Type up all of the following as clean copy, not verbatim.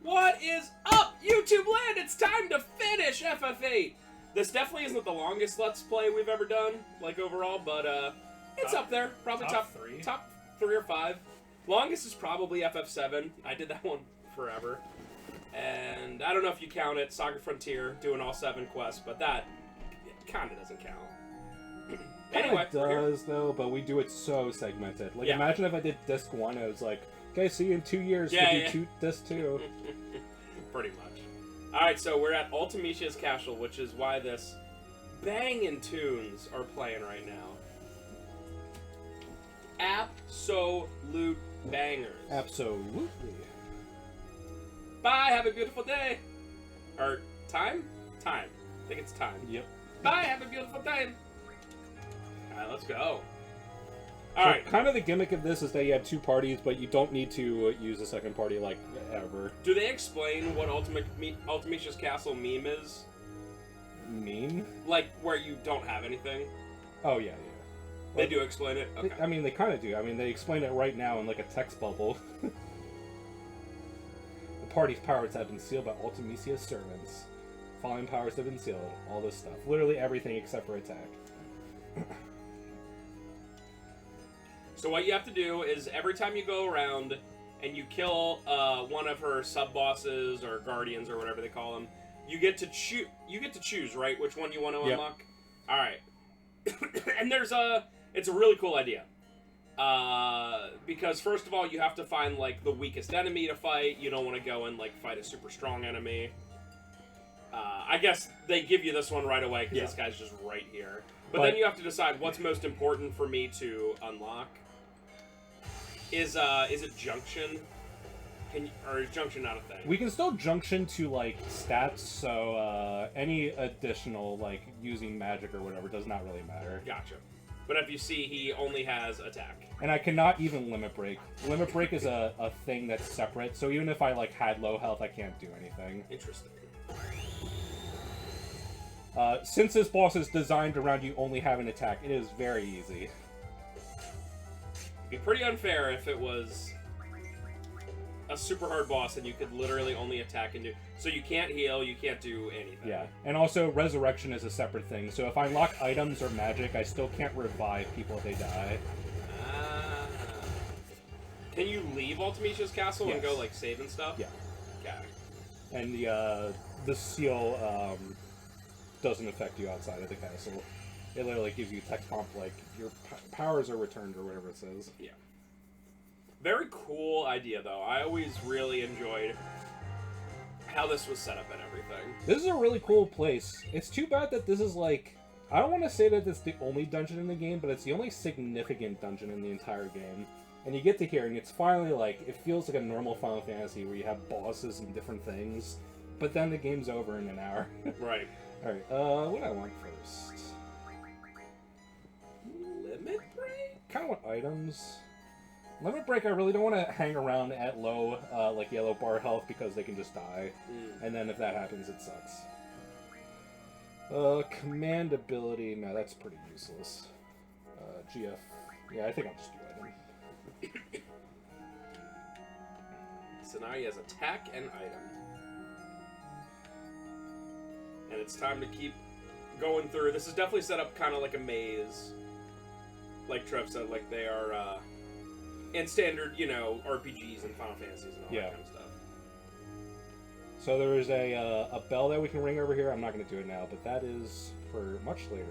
What is up, YouTube land? It's time to finish FF8. This definitely isn't the longest Let's Play we've ever done, like overall, but it's up there. Probably top 3 or 5. Longest is probably FF7. I did that one forever. And I don't know if you count it, Saga Frontier, doing all 7 quests, but that kind of doesn't count. Anyway, it does though, but we do it so segmented. Like, imagine if I did disc 1, I was like, okay, see you in 2 years. Do disc 2. Pretty much. Alright, so we're at Ultimecia's Castle, which is why this banging tunes are playing right now. Absolute bangers. Absolutely. Bye, have a beautiful day. Or, time? Time. I think it's time. Yep. Bye, have a beautiful time. Alright, let's go. So Alright. kind of the gimmick of this is that you have 2 parties, but you don't need to use a second party, like, ever. Do they explain what Ultimecia's Castle meme is? Meme? Like, where you don't have anything? Oh, yeah. They do explain it? Okay. I mean, they kind of do. I mean, they explain it right now in, like, a text bubble. The party's powers have been sealed by Ultimecia's servants. Following powers have been sealed. All this stuff. Literally everything except for attack. So what you have to do is every time you go around and you kill one of her sub-bosses or guardians or whatever they call them, you get to choose. You get to choose, right, which one you want to unlock. All right. And it's a really cool idea. Because first of all, you have to find like the weakest enemy to fight. You don't want to go and like fight a super strong enemy. I guess they give you this one right away because this guy's just right here. But then you have to decide what's most important for me to unlock. Is it junction? Or is junction not a thing? We can still junction to like stats, so any additional like using magic or whatever does not really matter. Gotcha. But if you see, he only has attack. And I cannot even limit break. Limit break is a thing that's separate, so even if I like had low health, I can't do anything. Interesting. Since this boss is designed around you only having attack, it is very easy. It'd be pretty unfair if it was a super hard boss and you could literally only attack and do... So you can't heal, you can't do anything. Yeah, and also resurrection is a separate thing, so if I unlock items or magic, I still can't revive people if they die. Can you leave Ultimecia's Castle and go, like, save and stuff? Yeah. Okay. And the seal doesn't affect you outside of the castle. It literally gives you text prompt like, your powers are returned, or whatever it says. Yeah. Very cool idea, though. I always really enjoyed how this was set up and everything. This is a really cool place. It's too bad that this is like... I don't want to say that it's the only dungeon in the game, but it's the only significant dungeon in the entire game. And you get to here, and it's finally like... It feels like a normal Final Fantasy where you have bosses and different things. But then the game's over in an hour. Right. Alright, what do I want first? Limit break? Kind of want items. Limit break, I really don't want to hang around at low, like yellow bar health because they can just die. And then if that happens, it sucks. Command ability, no, that's pretty useless. GF, yeah, I think I'll just do item. So now he has attack and item. And it's time to keep going through. This is definitely set up kind of like a maze. Like Trev said, like they are, in standard, you know, RPGs and Final Fantasies and all that kind of stuff. So there is a bell that we can ring over here. I'm not going to do it now, but that is for much later.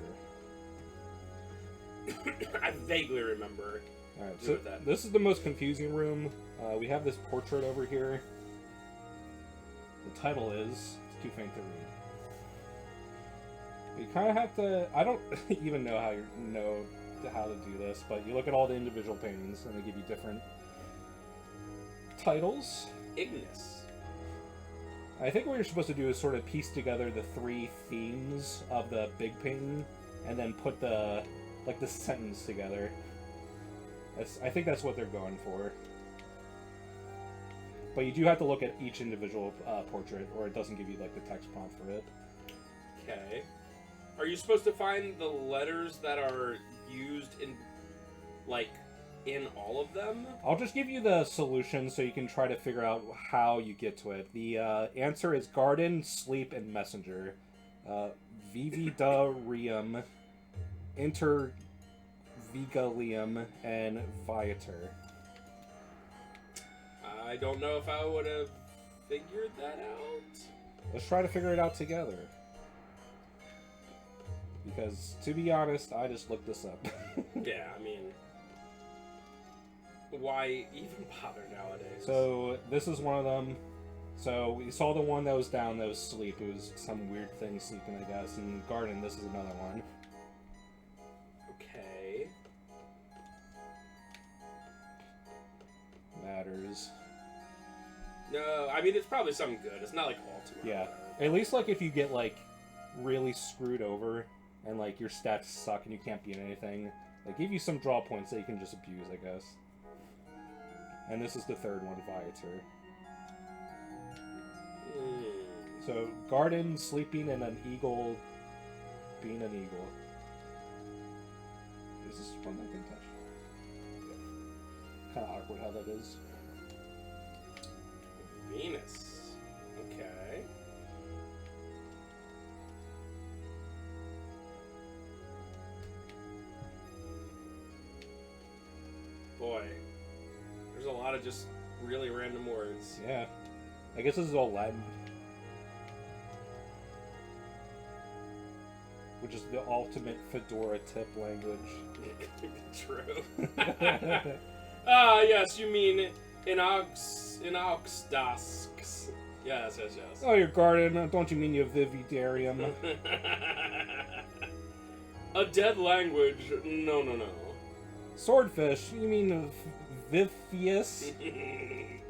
I vaguely remember. Alright, so this is the most confusing room. We have this portrait over here. The title is, it's too faint to read. You kind of have to, I don't even know how to do this, but you look at all the individual paintings and they give you different titles. Ignis. I think what you're supposed to do is sort of piece together the 3 themes of the big painting and then put the sentence together. I think that's what they're going for. But you do have to look at each individual portrait or it doesn't give you like the text prompt for it. Okay. Are you supposed to find the letters that are used in, like, in all of them? I'll just give you the solution so you can try to figure out how you get to it. The answer is garden, sleep, and messenger. Vividarium, Intervigalium, and Viator. I don't know if I would have figured that out. Let's try to figure it out together. Because, to be honest, I just looked this up. Yeah, I mean... Why even bother nowadays? So, this is one of them. So, we saw the one that was down, that was sleep. It was some weird thing sleeping, I guess. And garden, this is another one. Okay. Matters. No, I mean, it's probably something good. It's not, like, all too Yeah. hard. At least, like, if you get, like, really screwed over, and, like, your stats suck and you can't beat anything, they give you some draw points that you can just abuse, I guess. And this is the third one, Viator. So, garden, sleeping, and an eagle being an eagle. Is this one I can touch? Yeah. Kind of awkward how that is. Venus. Okay. Boy. There's a lot of just really random words. Yeah. I guess this is all Latin. Which is the ultimate fedora tip language. True. Ah, yes, you mean Inoxdasks. Yes. Oh, your garden. Don't you mean your vividarium? A dead language. No. Swordfish. You mean Vivius? Okay.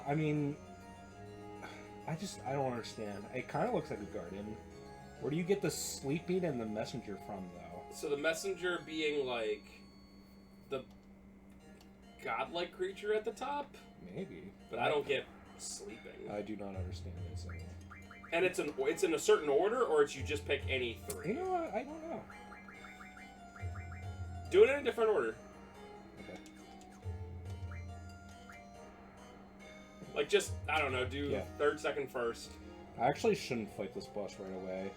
I mean... I don't understand. It kind of looks like a garden. Where do you get the sleeping and the messenger from, though? So the messenger being, like, the godlike creature at the top? Maybe. But I don't get sleeping. I do not understand it, so... And it's in a certain order, or it's you just pick any three? You know what? I don't know. Do it in a different order. Okay. Like, just, I don't know, do third, second, first. I actually shouldn't fight this boss right away.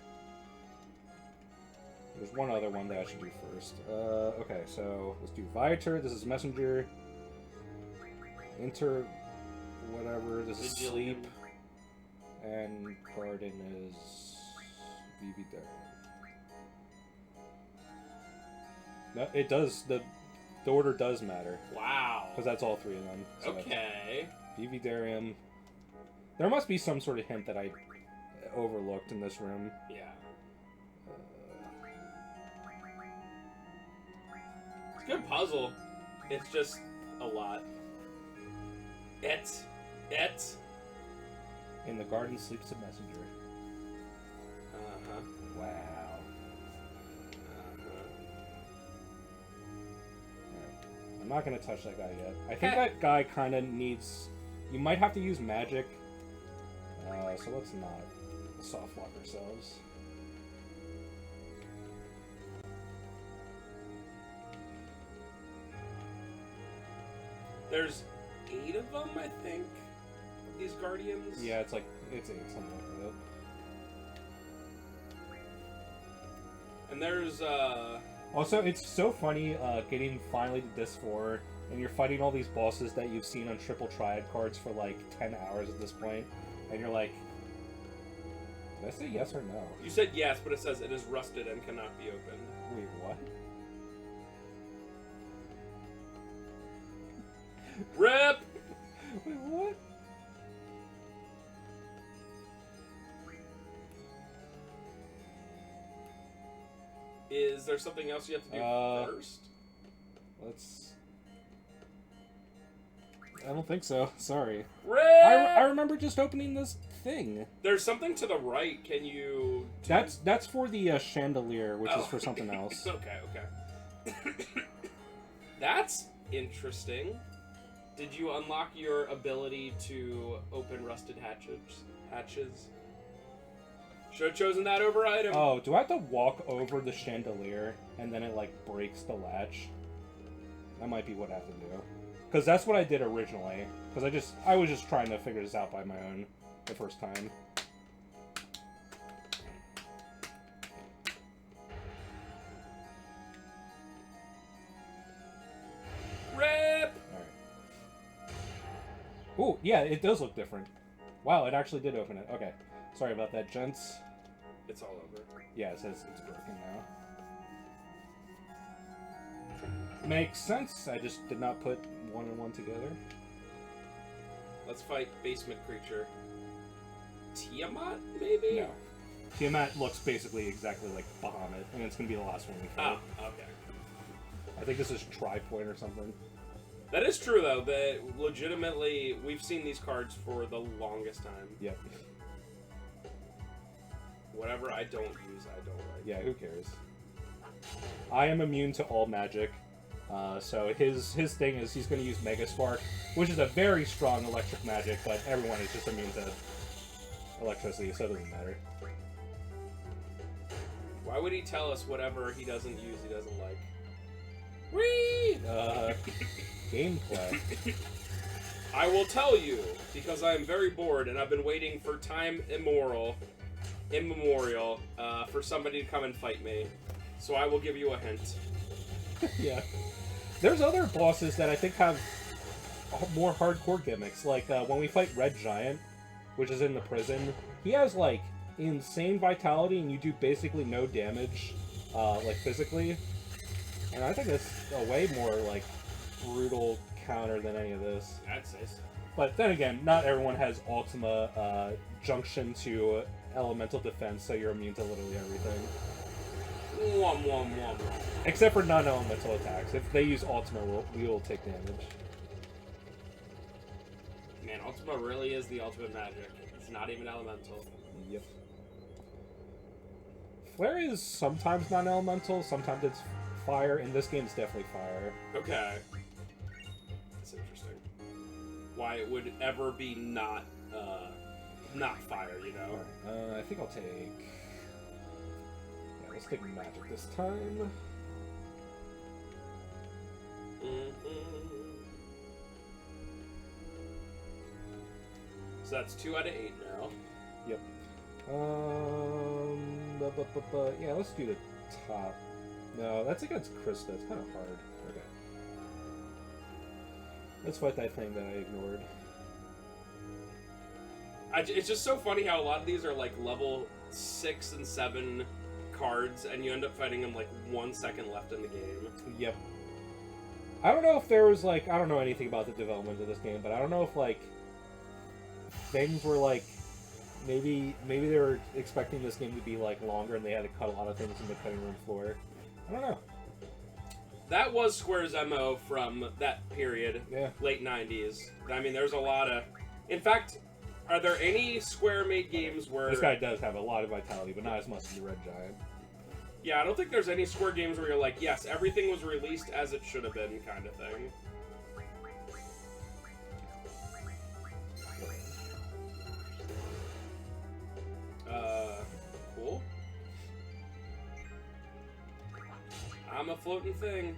There's one other one that I should do first. Okay, so let's do Viator. This is Messenger. Whatever. This is Sleep. And Garden is Vividarium. No, it does. The order does matter. Wow. Because that's all three of them. So okay. Vividarium. There must be some sort of hint that I overlooked in this room. Yeah. It's a good puzzle. It's just a lot. In the garden sleeps a messenger. Uh-huh. Wow. I'm not gonna touch that guy yet. I think that guy kind of needs... You might have to use magic. So let's not soft lock ourselves. There's 8 of them, I think. These guardians. Yeah, it's 8, something like that. And there's Also, it's so funny getting finally to Disc 4, and you're fighting all these bosses that you've seen on triple triad cards for like 10 hours at this point, and you're like, did I say yes or no? You said yes, but it says it is rusted and cannot be opened. Wait, what? RIP! Wait, what? Is there something else you have to do first? I don't think so. Sorry. RIP! I remember just opening this thing. There's something to the right. Can you... That's for the chandelier, which is for something else. Okay. That's interesting. Did you unlock your ability to open rusted hatches? Should have chosen that over item. Oh, do I have to walk over the chandelier and then it, like, breaks the latch? That might be what I have to do. Because that's what I did originally. Because I was just trying to figure this out by my own the first time. Rip! Alright. Ooh, yeah, it does look different. Wow, it actually did open it. Okay. Sorry about that, gents. It's all over. Yeah, it says it's broken now. Makes sense. I just did not put one and one together. Let's fight basement creature. Tiamat, maybe? No. Tiamat looks basically exactly like Bahamut, and it's going to be the last one we fight. Oh, okay. I think this is Tri-Point or something. That is true, though. That legitimately, we've seen these cards for the longest time. Yep. Whatever I don't use, I don't like. Yeah, who cares? I am immune to all magic. So his thing is he's going to use Mega Spark, which is a very strong electric magic, but everyone is just immune to electricity, so it doesn't matter. Why would he tell us whatever he doesn't use he doesn't like? Whee! Gameplay. I will tell you, because I am very bored and I've been waiting for time immemorial, for somebody to come and fight me. So I will give you a hint. Yeah. There's other bosses that I think have more hardcore gimmicks, like when we fight Red Giant, which is in the prison, he has, like, insane vitality and you do basically no damage, like, physically. And I think that's a way more, like, brutal counter than any of this. I'd say so. But then again, not everyone has Ultima junction to elemental defense, so you're immune to literally everything. Wom, wom, wom, wom. Except for non-elemental attacks. If they use Ultima, we will take damage. Man, Ultima really is the ultimate magic. It's not even elemental. Yep. Flare is sometimes non-elemental, sometimes it's fire. In this game, it's definitely fire. Okay. That's interesting. Why it would ever be not fire, you know? Alright, I think I'll take... Yeah, let's take magic this time. So that's 2 out of 8 now. Yep. Yeah, let's do the top. No, that's against Krista. It's kind of hard. Okay. Let's fight that thing that I ignored. It's just so funny how a lot of these are like level 6 and 7 cards, and you end up fighting them like 1 second left in the game. Yep. I don't know if there was like, I don't know anything about the development of this game, but I don't know if like things were like, maybe they were expecting this game to be like longer and they had to cut a lot of things in the cutting room floor. I don't know. That was Square's MO from that period, Yeah. late 90s. I mean, there's a lot of... In fact, are there any Square-made games where... This guy does have a lot of vitality, but not as much as the Red Giant. Yeah, I don't think there's any Square games where you're like, yes, everything was released as it should have been, kind of thing. Cool. I'm a floating thing.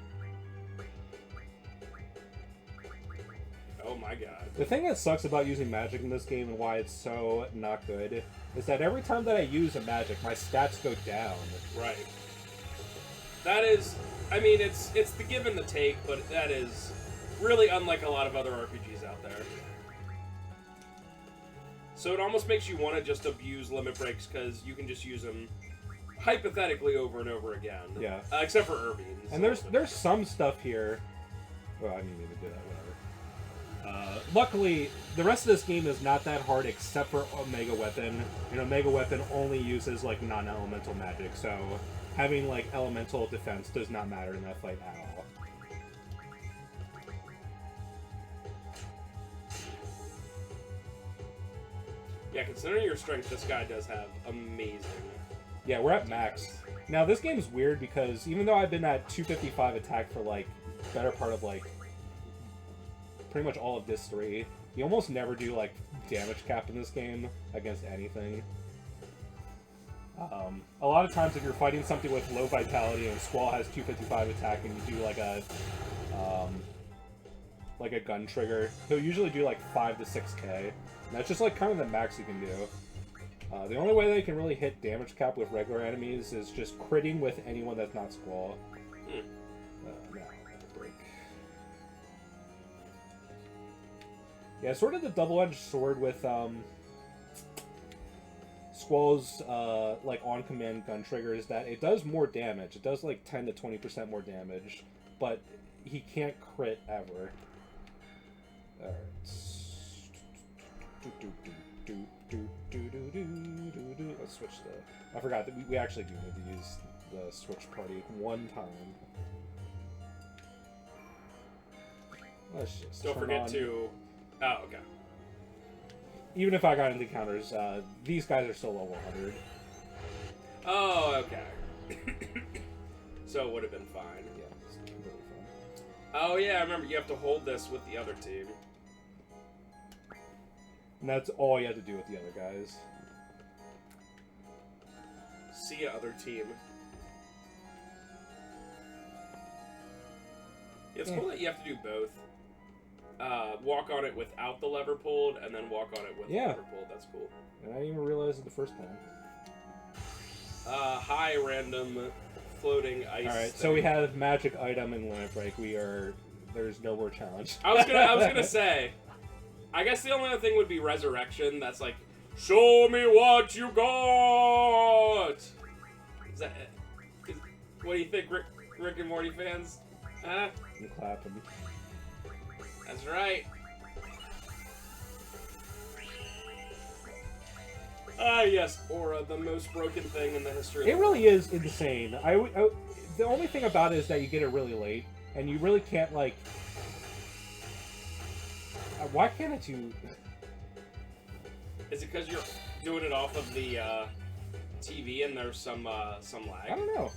Oh my god. The thing that sucks about using magic in this game and why it's so not good is that every time that I use a magic, my stats go down. Right. That is, I mean, it's the give and the take, but that is really unlike a lot of other RPGs out there. So it almost makes you want to just abuse limit breaks because you can just use them hypothetically over and over again. Yeah. Except for Irving's. And there's some stuff here. Well, I didn't even do that. Whatever. Luckily, the rest of this game is not that hard except for Omega Weapon. And Omega Weapon only uses like non-elemental magic, so having like elemental defense does not matter in that fight at all. Yeah, considering your strength, this guy does have amazing. Yeah, we're at max. Now, this game is weird because even though I've been at 255 attack for like better part of like pretty much all of this 3, you almost never do like damage cap in this game against anything. A lot of times if you're fighting something with low vitality and Squall has 255 attack and you do like a gun trigger, he'll usually do like 5 to 6k. And that's just like kind of the max you can do. The only way they can really hit damage cap with regular enemies is just critting with anyone that's not Squall. Now, break. Yeah, sort of the double-edged sword with Squall's like on-command gun trigger is that it does more damage. It does like 10 to 20% more damage, but he can't crit ever. Alright. Let's switch the... I forgot that we actually do need to use the switch party one time. Let's just don't forget to... Oh, okay. Even if I got into counters, these guys are still level 100. Oh, okay. So it would have been fine. Yeah, it's completely fine. Oh, yeah, I remember you have to hold this with the other team. And that's all you had to do with the other guys. See ya, other team. Yeah, it's cool that you have to do both. Walk on it without the lever pulled, and then walk on it with the lever pulled. That's cool. And I didn't even realize it the first time. High random floating ice. Alright, so we have magic item and limit break. There's no more challenge. I was gonna say, I guess the only other thing would be resurrection. That's like, show me what you got. Is that it? What do you think, Rick and Morty fans? Huh? I'm clapping. That's right. Ah, yes, Aura, the most broken thing in the history of the world. It really is insane. The only thing about it is that you get it really late, and you really can't, like... why can't it do... Is it because you're doing it off of the TV and there's some lag? I don't know.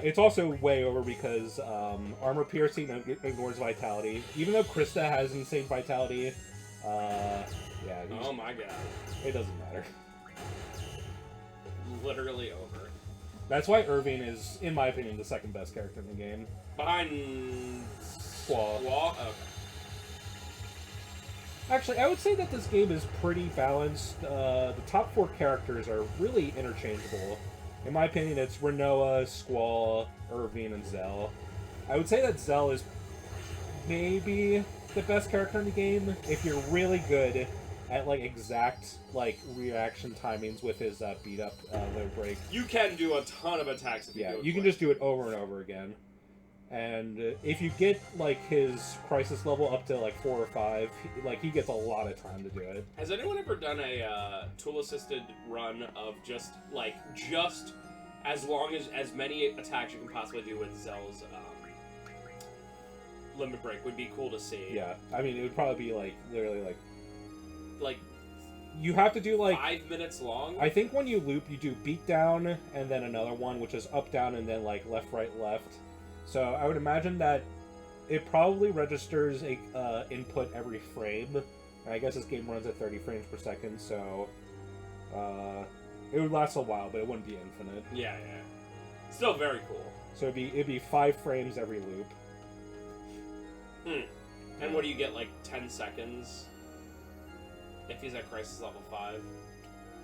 It's also way over because armor piercing ignores vitality. Even though Krista has insane vitality, yeah. Oh my god. It doesn't matter. Literally over. That's why Irving is, in my opinion, the second best character in the game. Behind... Squall. Okay. Actually, I would say that this game is pretty balanced. The top 4 characters are really interchangeable. In my opinion, it's Renoa, Squall, Irving, and Zell. I would say that Zell is maybe the best character in the game if you're really good at like exact like reaction timings with his beat up low break. You can do a ton of attacks if you do it you can just do it over and over again. And if you get like his crisis level up to like 4 or 5, he gets a lot of time to do it. Has anyone ever done a tool assisted run of just as long as many attacks you can possibly do with Zell's limit break? Would be cool to see. Yeah, I mean it would probably be like literally like you have to do like 5 minutes long. I think when you loop, you do beat down and then another one, which is up down and then like left right left. So I would imagine that it probably registers a input every frame. And I guess this game runs at 30 frames per second, so it would last a while, but it wouldn't be infinite. Yeah. Still very cool. So it'd be 5 frames every loop. And what do you get, like 10 seconds? If he's at crisis level 5?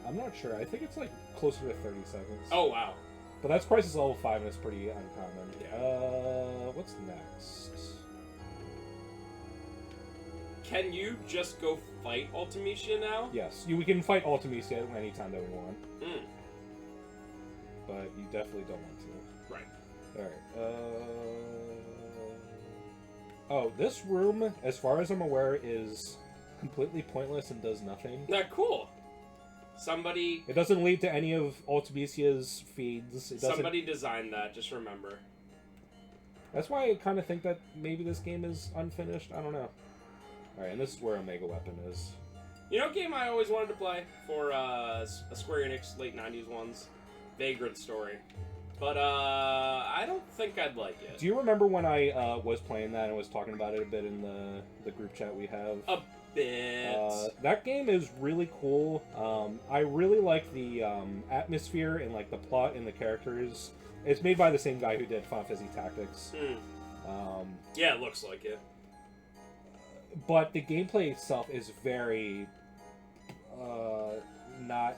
I'm not sure. I think it's like closer to 30 seconds. Oh, wow. But that's crisis level 5 and it's pretty uncommon. Yeah. What's next? Can you just go fight Ultimecia now? Yes. We can fight Ultimecia anytime that we want. But you definitely don't want to. Right. Alright. Oh, this room, as far as I'm aware, is completely pointless and does nothing. Cool. Somebody... It doesn't lead to any of Ultimecia's feeds. Somebody designed that, just remember. That's why I kind of think that maybe this game is unfinished. I don't know. Alright, and this is where Omega Weapon is. You know what game I always wanted to play for a Square Enix late 90s ones? Vagrant Story. But I don't think I'd like it. Do you remember when I was playing that and was talking about it a bit in the group chat we have? bit. That game is really cool. I really like the atmosphere and like the plot and the characters. It's made by the same guy who did Final Fantasy Tactics. Yeah, it looks like it. But the gameplay itself is very not.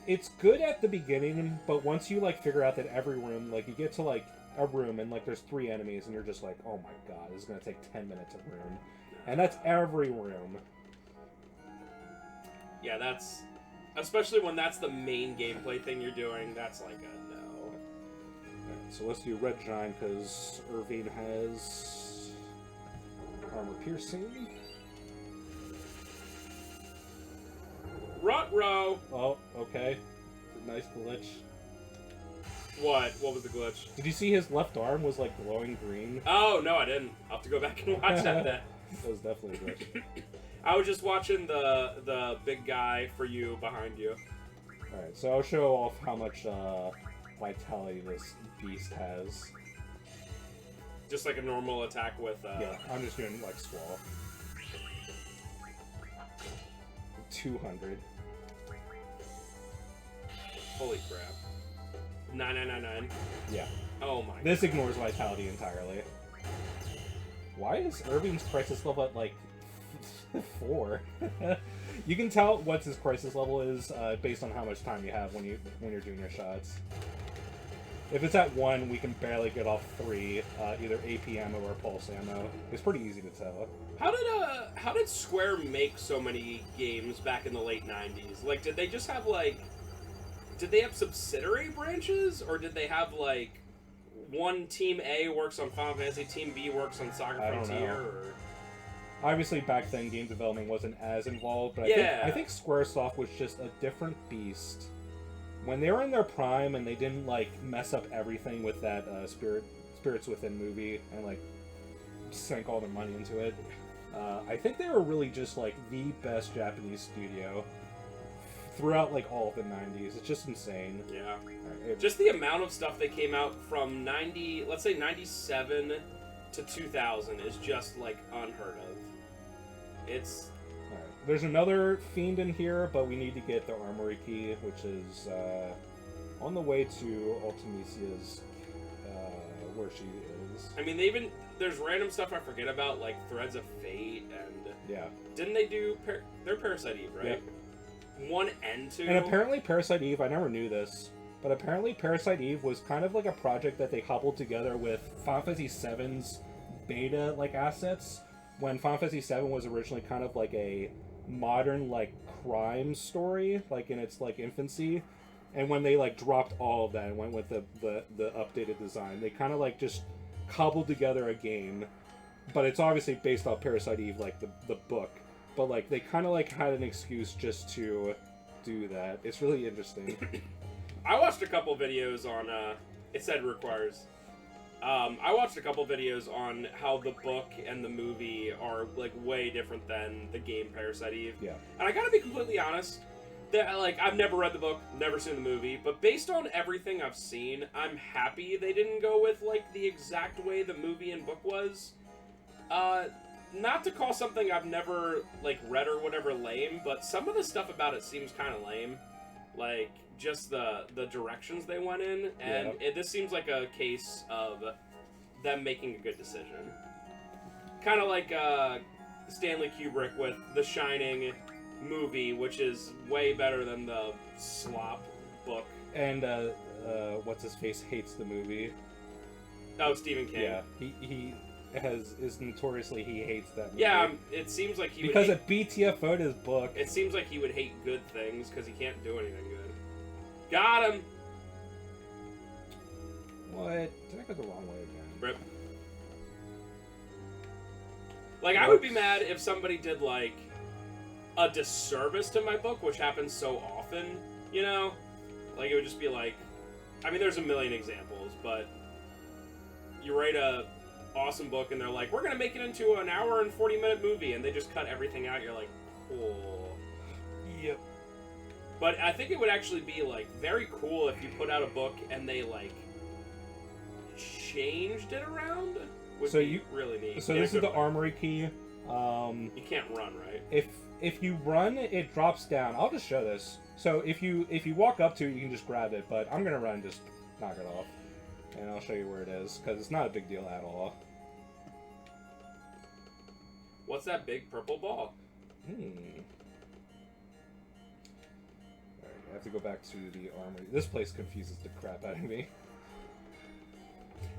It's good at the beginning, but once you like figure out that every room, like you get to like a room and like there's 3 enemies, and you're just like, oh my god, this is gonna take 10 minutes a room, and that's every room. Yeah, that's especially when that's the main gameplay thing you're doing. That's like a no. Right, so let's do Red Giant because Irvine has armor piercing. Ruh-roh! Oh, okay. Nice glitch. What? What was the glitch? Did you see his left arm was like glowing green? Oh, no, I didn't. I'll have to go back and watch that then. That was definitely a glitch. I was just watching the big guy for you behind you. Alright, so I'll show off how much vitality this beast has. Just like a normal attack with... Yeah, I'm just doing like Squall. 200. Holy crap. 9999. Yeah. Oh my This ignores vitality entirely. Why is Irving's crisis level at like 4? You can tell what his crisis level is based on how much time you have when you're doing your shots. If it's at 1, we can barely get off 3, either AP ammo or pulse ammo. It's pretty easy to tell. How did Square make so many games back in the late 90s? Like, did they just have like... Did they have subsidiary branches? Or did they have like... One Team A works on Final Fantasy, Team B works on Saga Frontier, or... Obviously, back then, game development wasn't as involved, but I think Squaresoft was just a different beast. When they were in their prime and they didn't, like, mess up everything with that Spirits Within movie and, like, sink all their money into it, I think they were really just, like, the best Japanese studio throughout, like, all of the 90s. It's just insane. Yeah. Just the amount of stuff that came out from 90, let's say 97 to 2000 is just, like, unheard of. It's... Alright. There's another fiend in here, but we need to get the armory key, which is on the way to Ultimecia's, where she is. I mean, there's random stuff I forget about, like Threads of Fate, and... Yeah. Didn't they do... They're Parasite Eve, right? Yep. 1 and 2? And apparently Parasite Eve, I never knew this, but apparently Parasite Eve was kind of like a project that they coupled together with Final Fantasy VII's beta, like, assets, when Final Fantasy VII was originally kind of like a modern, like, crime story, like, in its, like, infancy, and when they, like, dropped all of that and went with the updated design, they kind of, like, just cobbled together a game, but it's obviously based off Parasite Eve, like, the book. But, like, they kind of, like, had an excuse just to do that. It's really interesting. I watched a couple videos on, it said requires. I watched a couple videos on how the book and the movie are, like, way different than the game Parasite Eve. Yeah. And I gotta be completely honest, that, like, I've never read the book, never seen the movie, but based on everything I've seen, I'm happy they didn't go with, like, the exact way the movie and book was. Not to call something I've never, like, read or whatever lame, but some of the stuff about it seems kind of lame. Like, just the directions they went in, and this seems like a case of them making a good decision. Kind of like Stanley Kubrick with The Shining movie, which is way better than the slop book. And, what's-his-face hates the movie. Oh, Stephen King. Yeah, he is notoriously he hates that movie. Yeah, it seems like he because would it BTFO'd his book. It seems like he would hate good things because he can't do anything good. Got him! What? Did I go the wrong way again? Rip. Like, I would be mad if somebody did, like, a disservice to my book, which happens so often, you know? Like, it would just be like... I mean, there's a million examples, but... You write a awesome book, and they're like, we're gonna make it into an hour and 40-minute movie, and they just cut everything out, you're like, cool. Yep. But I think it would actually be, like, very cool if you put out a book and they, like, changed it around. Would be really neat. So this is the armory key. You can't run, right? If you run, it drops down. I'll just show this. So if you walk up to it, you can just grab it. But I'm gonna run and just knock it off, and I'll show you where it is because it's not a big deal at all. What's that big purple ball? Alright, I have to go back to the armory. This place confuses the crap out of me.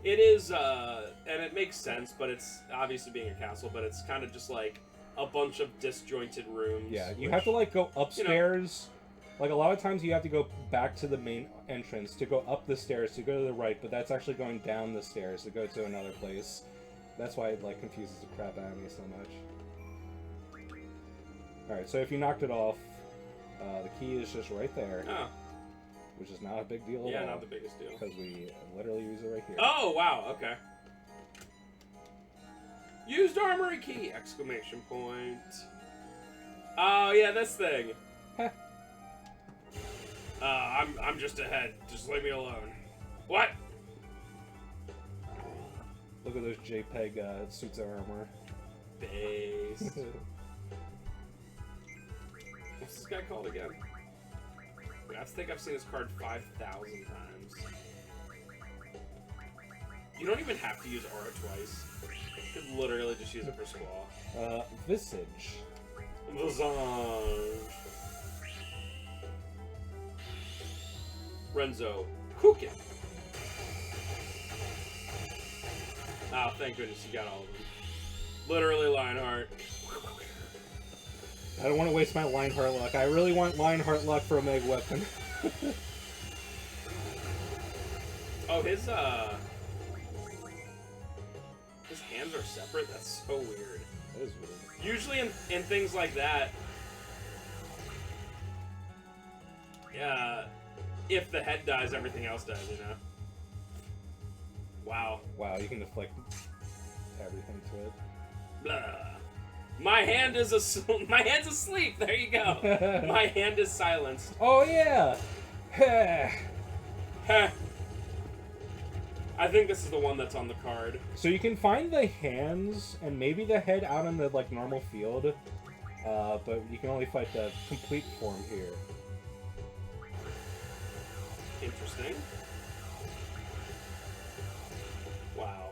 It is, and it makes sense, but it's obviously being a castle, but it's kind of just like a bunch of disjointed rooms. Yeah, you have to like go upstairs. Like a lot of times you have to go back to the main entrance to go up the stairs to go to the right, but that's actually going down the stairs to go to another place. That's why it like confuses the crap out of me so much. Alright, so if you knocked it off, the key is just right there. Oh. Which is not a big deal at all. Yeah, not the biggest deal. Because we literally use it right here. Oh, wow, okay. Used armory key! Exclamation point. Oh, yeah, this thing. I'm just ahead. Just leave me alone. What? Look at those JPEG suits of armor. Base. What's this guy called again? I think I've seen this card 5,000 times. You don't even have to use aura twice. You could literally just use it for Squall. Visage. Visage. Renzo. Kukin. Oh, thank goodness you got all of them. Literally Lionheart. I don't want to waste my Lionheart luck. I really want Lionheart luck for a Meg Weapon. Oh, his hands are separate? That's so weird. That is weird. Usually in things like that, if the head dies, everything else dies, you know? Wow. Wow, you can deflect everything to it. Blah. My hand is my hand's asleep. There you go. My hand is silenced. Oh yeah. Heh. I think this is the one that's on the card. So you can find the hands and maybe the head out in the like normal field, but you can only fight the complete form here. Interesting. Wow.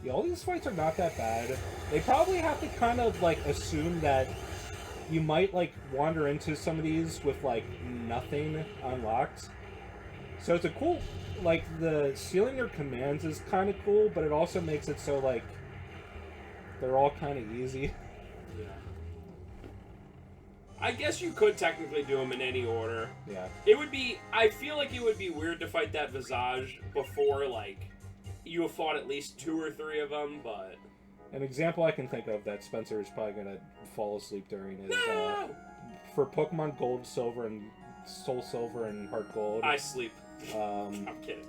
Yeah, all these fights are not that bad. They probably have to kind of like assume that you might like wander into some of these with like nothing unlocked. So it's a cool, like the sealing your commands is kind of cool, but it also makes it so like they're all kind of easy. Yeah. I guess you could technically do them in any order. Yeah. It would be, I feel like it would be weird to fight that Visage before like you have fought at least 2 or 3 of them, but... An example I can think of that Spencer is probably going to fall asleep during is for Pokemon Gold, Silver, and Soul Silver and Heart Gold. I sleep. I'm kidding.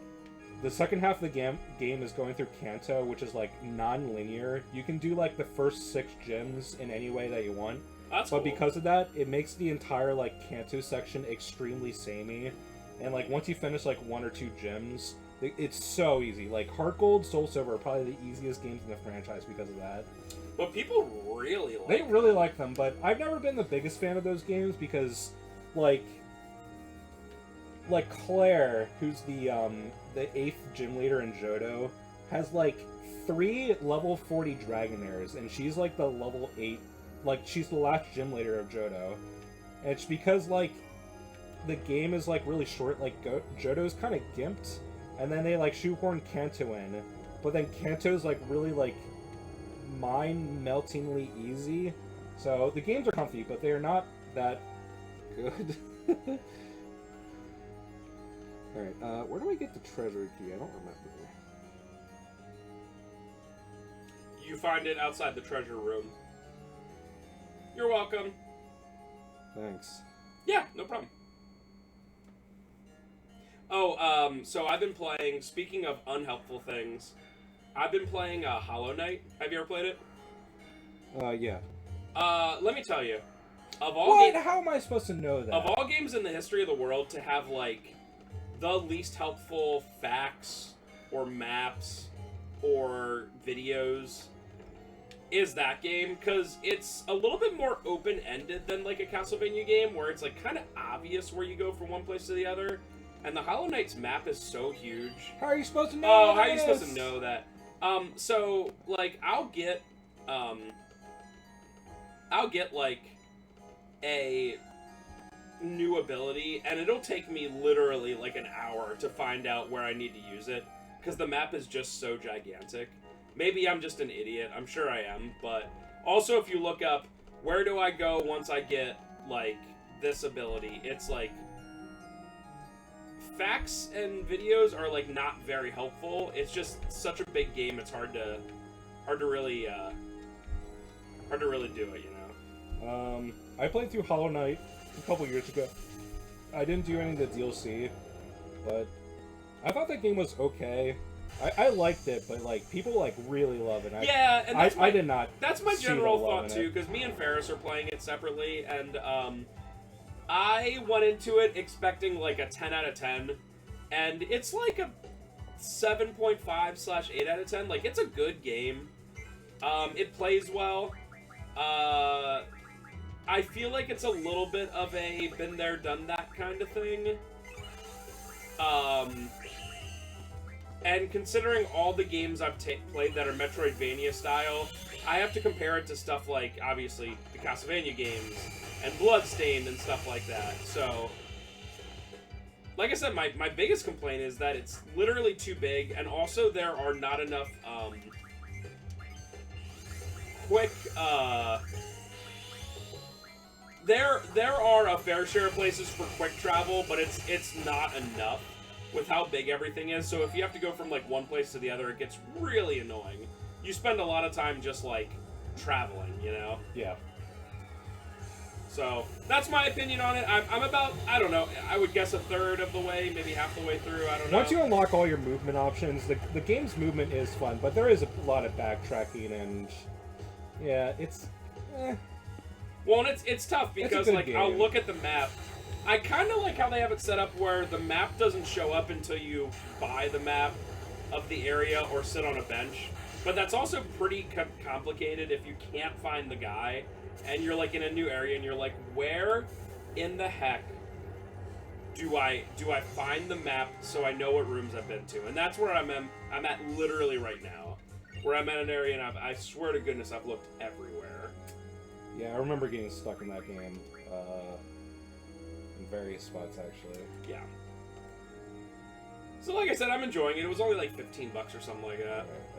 The second half of the game is going through Kanto, which is like non-linear. You can do like the first 6 gyms in any way that you want. That's but cool. Because of that, it makes the entire like Kanto section extremely samey. And like once you finish like 1 or 2 gyms, it's so easy. Like Heart Gold, Soul Silver are probably the easiest games in the franchise because of that. But people really like They really like them, but I've never been the biggest fan of those games because like Claire, who's the 8th gym leader in Johto, has like 3 level 40 Dragonairs, and she's like the level 8, like she's the last gym leader of Johto. And it's because like the game is like really short, like Johto's kind of gimped, and then they like shoehorn Kanto in, but then Kanto's like really like mind-meltingly easy. So the games are comfy, but they are not that good. Alright, where do I get the treasure key? I don't remember. You find it outside the treasure room. You're welcome. Thanks. Yeah, no problem. Oh, so I've been playing, speaking of unhelpful things, I've been playing Hollow Knight. Have you ever played it? Yeah. Let me tell you. Of all How am I supposed to know that? Of all games in the history of the world to have, like, the least helpful facts or maps or videos is that game, because it's a little bit more open-ended than like a Castlevania game, where it's like kind of obvious where you go from one place to the other. And the Hollow Knight's map is so huge. How are you supposed to know? Oh, how are you supposed to know that? So like I'll get like a new ability, and it'll take me literally like an hour to find out where I need to use it, because the map is just so gigantic. Maybe I'm just an idiot. I'm sure I am, but also if you look up where do I go once I get like this ability, it's like facts and videos are like not very helpful. It's just such a big game. It's hard to really do it, you know. I played through Hollow Knight a couple years ago. I didn't do any of the DLC, but I thought that game was okay. I liked it, but like people like really love it. Yeah, and I did not. That's my general thought too, because me and Ferris are playing it separately, and I went into it expecting like a 10 out of 10, and it's like a 7.5/8 out of 10. Like, it's a good game. It plays well. I feel like it's a little bit of a been there, done that kind of thing. And considering all the games I've played that are Metroidvania style, I have to compare it to stuff like, obviously, the Castlevania games, and Bloodstained and stuff like that. So, like I said, my biggest complaint is that it's literally too big, and also there are not enough quick. There are a fair share of places for quick travel, but it's not enough with how big everything is. So if you have to go from like one place to the other, it gets really annoying. You spend a lot of time just like traveling, you know? Yeah. So that's my opinion on it. I'm about, I don't know, I would guess a third of the way, maybe half the way through, I don't know. Once you unlock all your movement options, the game's movement is fun, but there is a lot of backtracking, and yeah, it's Well, and it's tough because like game. I'll look at the map. I kind of like how they have it set up where the map doesn't show up until you buy the map of the area or sit on a bench. But that's also pretty complicated if you can't find the guy and you're like in a new area and you're like, where in the heck do I find the map so I know what rooms I've been to? And that's where I'm at literally right now. Where I'm at an area and I swear to goodness I've looked everywhere. Yeah, I remember getting stuck in that game. In various spots, actually. Yeah. So like I said, I'm enjoying it. It was only like $15 or something like that. Right.